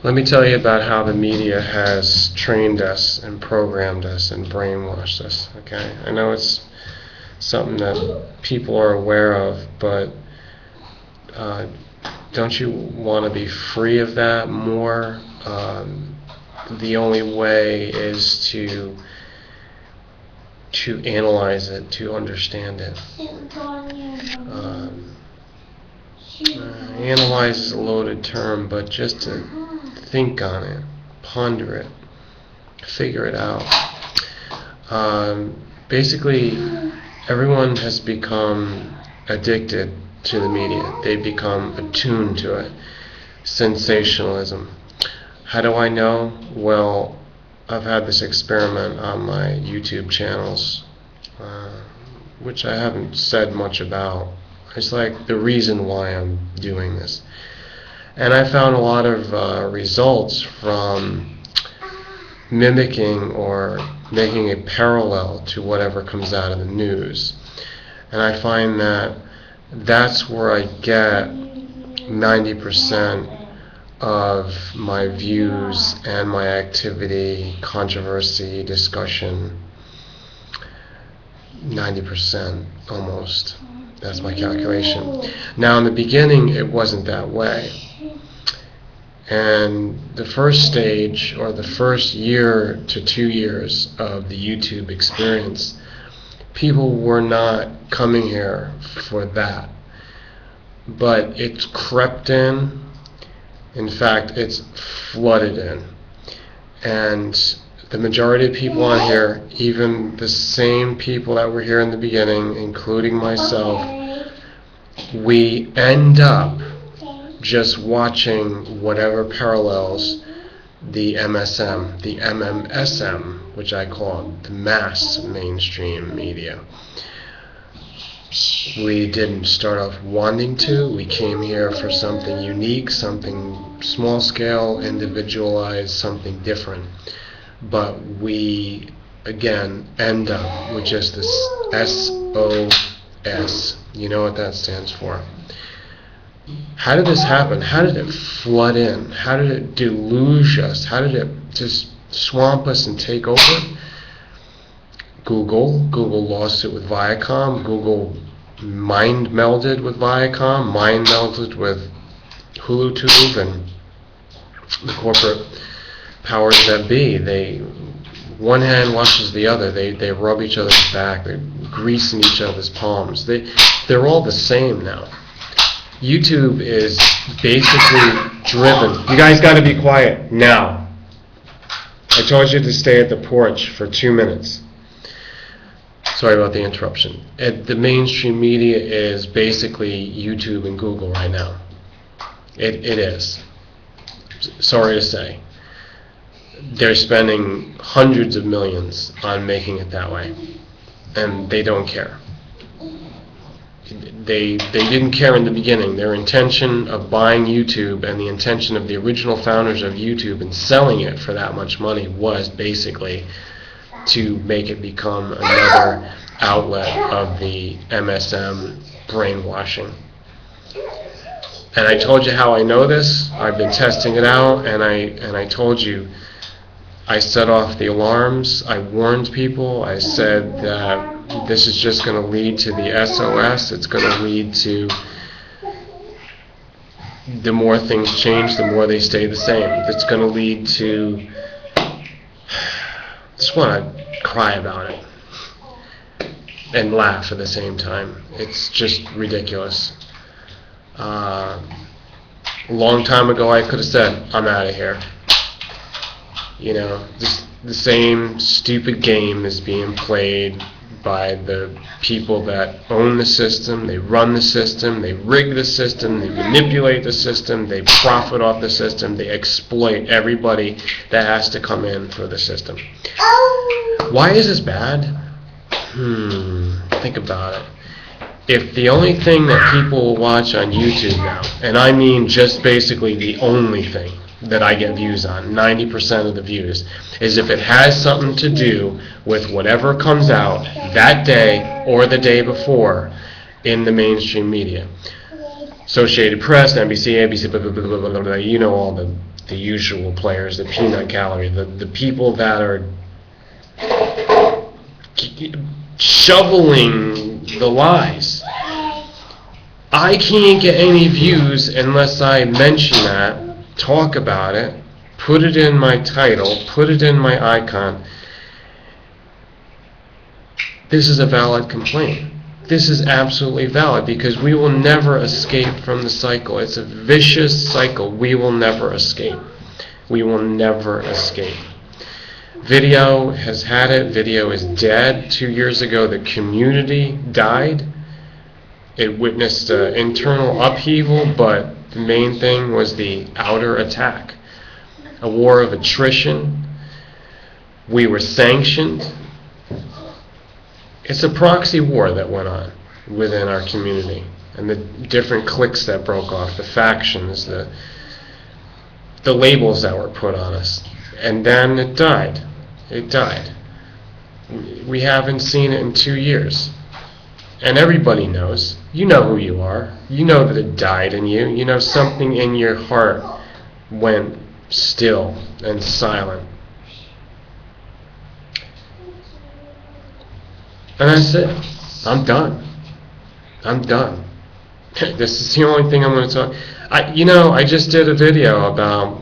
Let me tell you about how the media has trained us and programmed us and brainwashed us, okay? I know it's something that people are aware of, but don't you want to be free of that more? The only way is to analyze it, to understand it. Analyze is a loaded term, but just to think on it, ponder it, figure it out. Basically, everyone has become addicted to the media. They become attuned to it. Sensationalism. How do I know? Well, I've had this experiment on my YouTube channels, which I haven't said much about. It's like the reason why I'm doing this. And I found a lot of results from mimicking or making a parallel to whatever comes out of the news. And I find that that's where I get 90% of my views and my activity, controversy, discussion. 90% almost. That's my calculation. Now in the beginning it wasn't that way. And the first stage, or the first year to 2 years of the YouTube experience, people were not coming here for that. But it's crept in. In fact, it's flooded in. And the majority of people on here, even the same people that were here in the beginning, including myself, we end up just watching whatever parallels the MSM, the MMSM, which I call the mass mainstream media. We didn't start off wanting to. We came here for something unique, something small scale, individualized, something different. But we, again, end up with just this SOS. You know what that stands for. How did this happen? How did it flood in? How did it deluge us? How did it just swamp us and take over? Google lost it with Viacom. Google mind melded with Viacom, mind melded with Hulu Tube and the corporate powers that be. One hand washes the other. They rub each other's back. They're greasing each other's palms. They're all the same now. YouTube is basically driven. You guys got to be quiet now. I told you to stay at the porch for 2 minutes. Sorry about the interruption. The mainstream media is basically YouTube and Google right now. It is. Sorry to say. They're spending hundreds of millions on making it that way. And they don't care. They didn't care in the beginning. Their intention of buying YouTube and the intention of the original founders of YouTube and selling it for that much money was basically to make it become another outlet of the MSM brainwashing. And I told you how I know this. I've been testing it out, and I told you, I set off the alarms. I warned people. I said that this is just going to lead to the SOS. It's going to lead to the more things change, the more they stay the same. It's going to lead to, I just want to cry about it and laugh at the same time. It's just ridiculous. A long time ago I could have said, I'm out of here. You know, just the same stupid game is being played by the people that own the system. They run the system, they rig the system, they manipulate the system, they profit off the system, they exploit everybody that has to come in for the system. Why is this bad? Think about it. If the only thing that people will watch on YouTube now, and I mean just basically the only thing that I get views on, 90% of the views, is if it has something to do with whatever comes out that day or the day before in the mainstream media. Associated Press, NBC, ABC, blah, blah, blah, blah, blah, blah. You know all the usual players, the peanut gallery, the people that are shoveling the lies. I can't get any views unless I mention that, talk about it, put it in my title, put it in my icon. This is a valid complaint. This is absolutely valid because we will never escape from the cycle. It's a vicious cycle. We will never escape. We will never escape. Video has had it. Video is dead. 2 years ago, the community died. It witnessed internal upheaval, but the main thing was the outer attack. A war of attrition. We were sanctioned. It's a proxy war that went on within our community, and the different cliques that broke off, the factions, the labels that were put on us. And then it died. It died. We haven't seen it in 2 years. And everybody knows. You know who you are. You know that it died in you. You know something in your heart went still and silent. And that's it. I'm done. I'm done. This is the only thing I'm going to talk. I just did a video about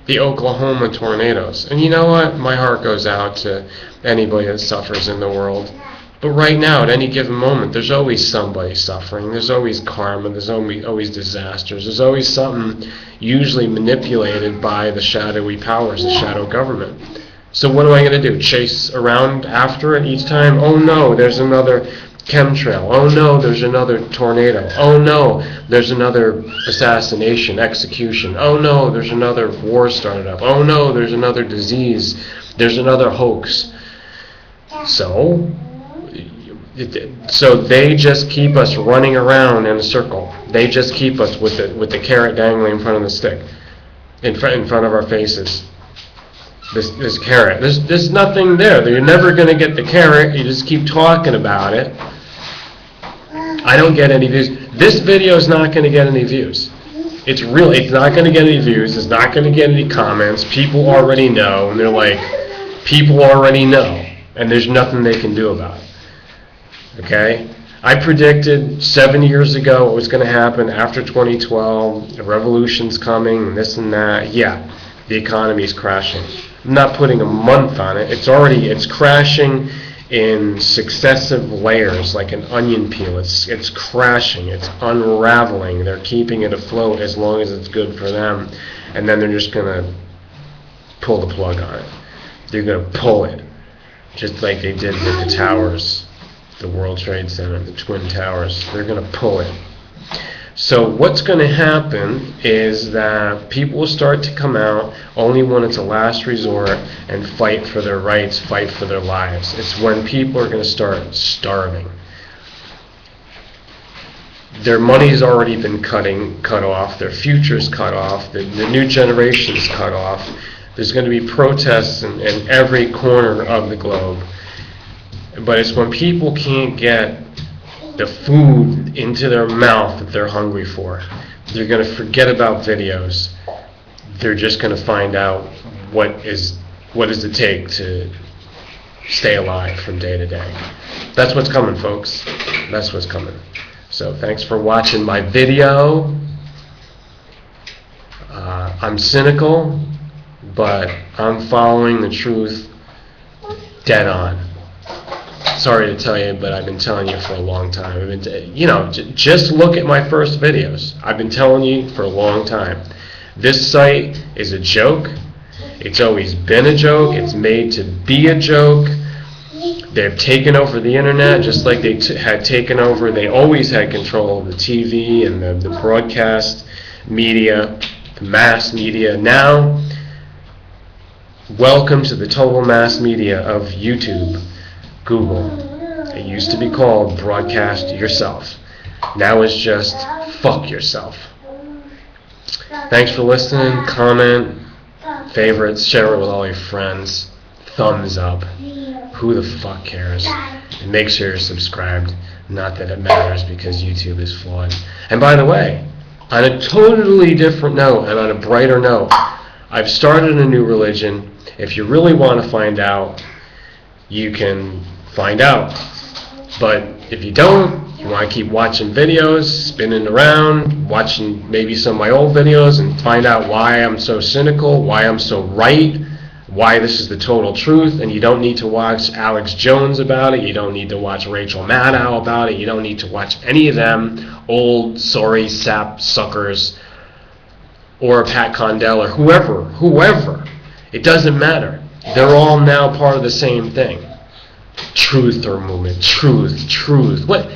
the Oklahoma tornadoes. And you know what? My heart goes out to anybody that suffers in the world. But right now, at any given moment, there's always somebody suffering. There's always karma. There's always disasters. There's always something usually manipulated by the shadowy powers, the shadow government. So what am I going to do? Chase around after it each time? Oh no, there's another chemtrail. Oh no, there's another tornado. Oh no, there's another assassination, execution. Oh no, there's another war started up. Oh no, there's another disease. There's another hoax. So they just keep us running around in a circle. They just keep us with the carrot dangling in front of the stick, in front of our faces. This carrot. There's nothing there. You're never going to get the carrot. You just keep talking about it. I don't get any views. This video is not going to get any views. It's not going to get any views. It's not going to get any comments. People already know, and they're like, people already know, and there's nothing they can do about it. Okay? I predicted 7 years ago what was going to happen after 2012. A revolution's coming, and this and that. Yeah, the economy's crashing. I'm not putting a month on it. It's crashing in successive layers like an onion peel. It's crashing. It's unraveling. They're keeping it afloat as long as it's good for them, and then they're just going to pull the plug on it. They're going to pull it, just like they did with the towers, the World Trade Center, the Twin Towers. They're going to pull it. So what's going to happen is that people will start to come out only when it's a last resort and fight for their rights, fight for their lives. It's when people are going to start starving. Their money's already been cut off, their future's cut off, the new generation's cut off. There's going to be protests in every corner of the globe. But it's when people can't get the food into their mouth that they're hungry for. They're going to forget about videos. They're just going to find out what does it take to stay alive from day to day. That's what's coming, folks. That's what's coming. So thanks for watching my video. I'm cynical, but I'm following the truth dead on. Sorry to tell you, but I've been telling you for a long time. Just look at my first videos. I've been telling you for a long time. This site is a joke. It's always been a joke. It's made to be a joke. They've taken over the internet just like they had taken over. They always had control of the TV and the broadcast media, the mass media. Now, welcome to the total mass media of YouTube. Google. It used to be called broadcast yourself. Now it's just fuck yourself. Thanks for listening. Comment, favorites, share it with all your friends. Thumbs up. Who the fuck cares? And make sure you're subscribed. Not that it matters because YouTube is flawed. And by the way, On a totally different note and on a brighter note, I've started a new religion. If you really want to find out, you can find out. But if you don't, you want to keep watching videos, spinning around, watching maybe some of my old videos and find out why I'm so cynical, why I'm so right, why this is the total truth, and you don't need to watch Alex Jones about it, you don't need to watch Rachel Maddow about it, you don't need to watch any of them old sorry sap suckers or Pat Condell or whoever. It doesn't matter. They're all now part of the same thing. Truth or movement. Truth. What?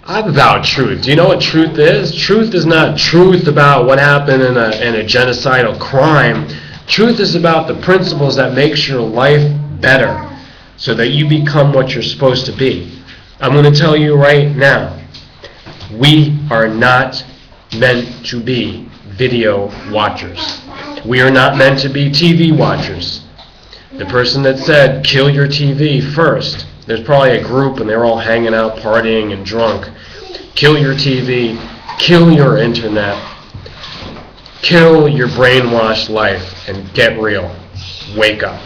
I'm about truth. Do you know what truth is? Truth is not truth about what happened in a genocidal crime. Truth is about the principles that makes your life better so that you become what you're supposed to be. I'm going to tell you right now, we are not meant to be video watchers. We are not meant to be TV watchers. The person that said, kill your TV first, there's probably a group and they're all hanging out, partying and drunk. Kill your TV, kill your internet, kill your brainwashed life, and get real. Wake up.